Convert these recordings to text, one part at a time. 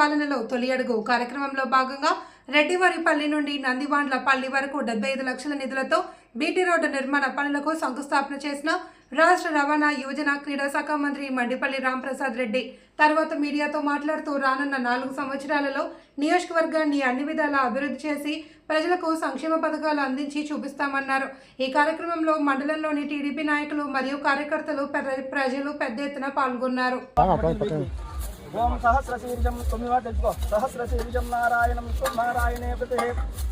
పాలనలో తొలి అడుగు కార్యక్రమంలో భాగంగా రెడ్డివారిపల్లి నుండి నందివాండ్లపల్లి వరకు 75 లక్షల నిధులతో బీటీ రోడ్డు నిర్మాణ పనులకు శంకుస్థాపన చేసిన రాష్ట్ర రవాణా యువజన క్రీడా శాఖ మంత్రి మండిపల్లి రాంప్రసాద్ రెడ్డి తర్వాత మీడియాతో మాట్లాడుతూ రానున్న 4 సంవత్సరాలలో నియోజకవర్గాన్ని అన్ని విధాలా అభివృద్ధి చేసి ప్రజలకు సంక్షేమ పథకాలు అందించి చూపిస్తామన్నారు. ఈ కార్యక్రమంలో మండలంలోని టీడీపీ నాయకులు మరియు కార్యకర్తలు ప్రజలు పెద్ద ఎత్తున పాల్గొన్నారు. ఓం సహస్రశీర్షం సహస్రశీర్షం నారాయణం నారాయణే ప్రతి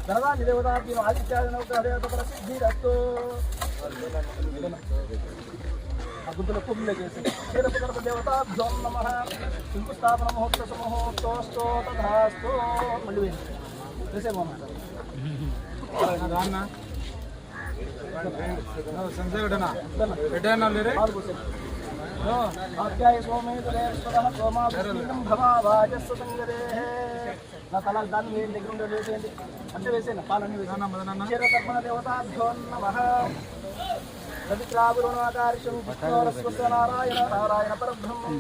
ధనదాని దేవతాభ్యం ఆదిత్యాదేవత ప్రసిద్ధిరస్తు అద్భుతుల కుంభలే చేసి క్షీరపదర్భ దేవతాభ్యం నమః శంకుస్థాపన ముహూర్తోస్తు తథాస్తు. మళ్ళీ ఆప్యాయ సోమేశ్వర సోమాభిషేకం భవాజస్సంగదే నా తల దాన్ని వేడి దగ్గర ఉండే వేసేయండి అంటే వేసేయండి పాలన్నీ వేసేయండి. క్షీరకర్మణ దేవతాభ్యో నమః రవిత్రాగురుణాకార్షం విష్ణోరస్వస్య నారాయణ నారాయణ పరబ్రహ్మం.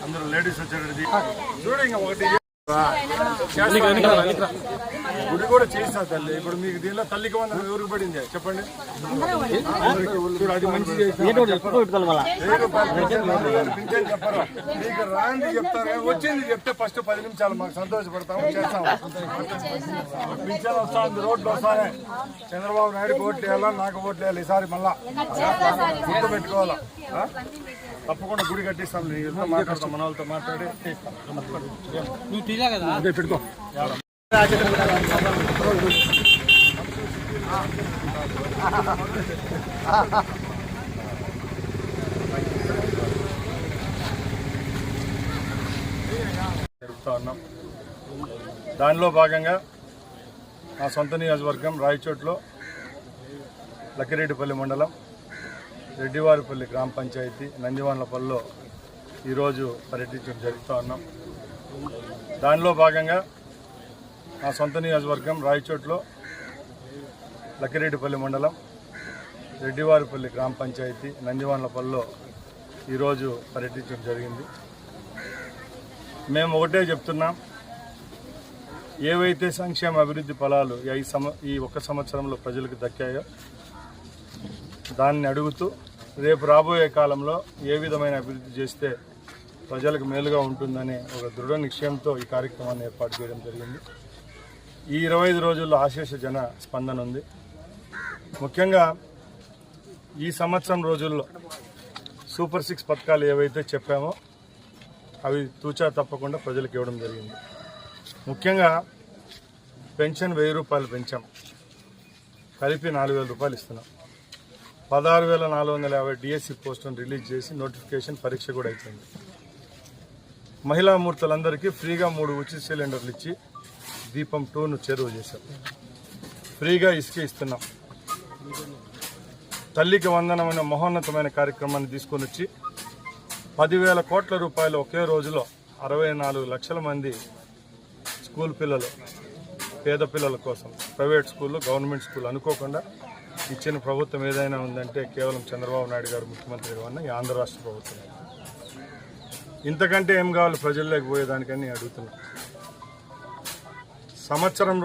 అందరూ లేడీస్ వచ్చేటది చూడండి. ఇంకా ఒకటి గుడి కూడా చేస్తా తల్లి. ఇప్పుడు మీకు దీనిలో తల్లికి వందనం ఎవరికి పడింది చెప్పండి. చూడు అది మంచి చెప్పరా మీకు రాంది చెప్తారు, వచ్చింది చెప్తే ఫస్ట్ 10 నిమిషాలు మాకు సంతోషపడతాము, చేస్తాము. పింఛన్ వస్తా ఉంది, రోడ్లు వస్తానే. చంద్రబాబు నాయుడుకి ఓట్లు వేయాలా, నాకు ఓట్లు వేయాలి ఈసారి. మళ్ళా గుర్తు పెట్టుకోవాలా. తప్పకుండా గుడి కట్టిస్తాం. మాట్లాడతాం, మన వాళ్ళతో మాట్లాడి పెట్టుకో. జరుపుతా ఉన్నాం. దానిలో భాగంగా నా సొంత నియోజకవర్గం రాయచోట్లో లక్కిరెడ్డిపల్లి మండలం రెడ్డివారిపల్లి గ్రామ పంచాయతీ నందివాండ్లపల్లిలో ఈరోజు పర్యటించడం జరుగుతూ ఉన్నాం. దానిలో భాగంగా నా సొంత నియోజకవర్గం రాయచోట్లో లక్కిరెడ్డిపల్లి మండలం రెడ్డివారిపల్లి గ్రామ పంచాయతీ నందివాన్లపల్లిలో ఈరోజు పర్యటించడం జరిగింది. మేము ఒకటే చెప్తున్నాం, ఏవైతే సంక్షేమ అభివృద్ధి ఫలాలు ఈ ఒక్క సంవత్సరంలో ప్రజలకు దక్కాయో దాన్ని అడుగుతూ రేపు రాబోయే కాలంలో ఏ విధమైన అభివృద్ధి చేస్తే ప్రజలకు మేలుగా ఉంటుందనే ఒక దృఢ నిశ్చయంతో ఈ కార్యక్రమాన్ని ఏర్పాటు చేయడం జరిగింది. ఈ 25 రోజుల్లో ఆశేష జన స్పందన ఉంది. ముఖ్యంగా ఈ సంవత్సరం రోజుల్లో సూపర్ 6 పథకాలు ఏవైతే చెప్పామో అవి తూచా తప్పకుండా ప్రజలకు ఇవ్వడం జరిగింది. ముఖ్యంగా పెన్షన్ 1000 రూపాయలు పెంచాం, కలిపి 4000 రూపాయలు ఇస్తున్నాం. 16,450 డిఎస్సి పోస్టులను రిలీజ్ చేసి నోటిఫికేషన్ పరీక్ష కూడా అయిపోయింది. మహిళా మూర్తులందరికీ ఫ్రీగా 3 ఉచిత సిలిండర్లు ఇచ్చి దీపం 2ను చేరువ చేశాం. ఫ్రీగా ఇసుక ఇస్తున్నాం. తల్లికి వందనం అనే మహోన్నతమైన కార్యక్రమాన్ని తీసుకొని వచ్చి 10,000 కోట్ల రూపాయలు ఒకే రోజులో 64 లక్షల మంది స్కూల్ పిల్లలు, పేద పిల్లల కోసం ప్రైవేట్ స్కూళ్ళు, గవర్నమెంట్ స్కూల్ అనుకోకుండా ఇచ్చిన ప్రభుత్వం ఏదైనా ఉందంటే కేవలం చంద్రబాబు నాయుడు గారు ముఖ్యమంత్రిగా ఉన్న ఈ ఆంధ్ర రాష్ట్ర ప్రభుత్వం. ఇంతకంటే ఏం కావాలి ప్రజల్లోకి పోయేదానికని అడుగుతున్నాం. సంవత్సరం